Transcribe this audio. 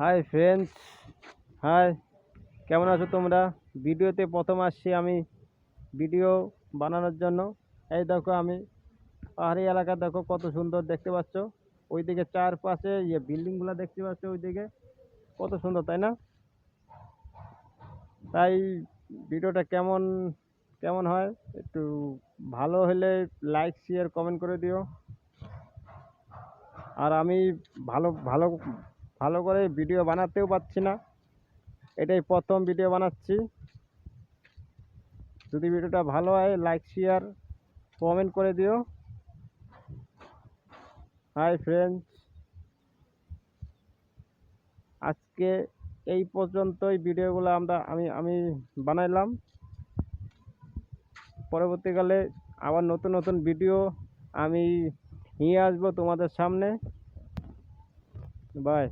Hi friends, high, কেমন আছো তোমরা? ভিডিওতে প্রথম আসছি আমি ভিডিও বানানোর জন্য। এই দেখো, আমি পাহাড়ি এলাকা, দেখো কত সুন্দর দেখতে পাচ্ছ। ওইদিকে চারপাশে বিল্ডিংগুলো দেখতে পাচ্ছ, ওইদিকে কত সুন্দর, তাই না? তাই ভিডিওটা কেমন কেমন হয় একটু ভালো হলে লাইক শেয়ার কমেন্ট করে দিও। আর আমি ভালো ভালো ভালো করে ভিডিও বানাতেও পারছি না, এটাই প্রথম ভিডিও বানাচ্ছি। যদি ভিডিওটা ভালো হয় লাইক শেয়ার কমেন্ট করে দিও। হাই ফ্রেন্ডস, আজকে এই পর্যন্তই ভিডিওগুলো আমি বানাইলাম। পরবর্তীকালে আবার নতুন নতুন ভিডিও আমি নিয়ে আসবো তোমাদের সামনে। বাই।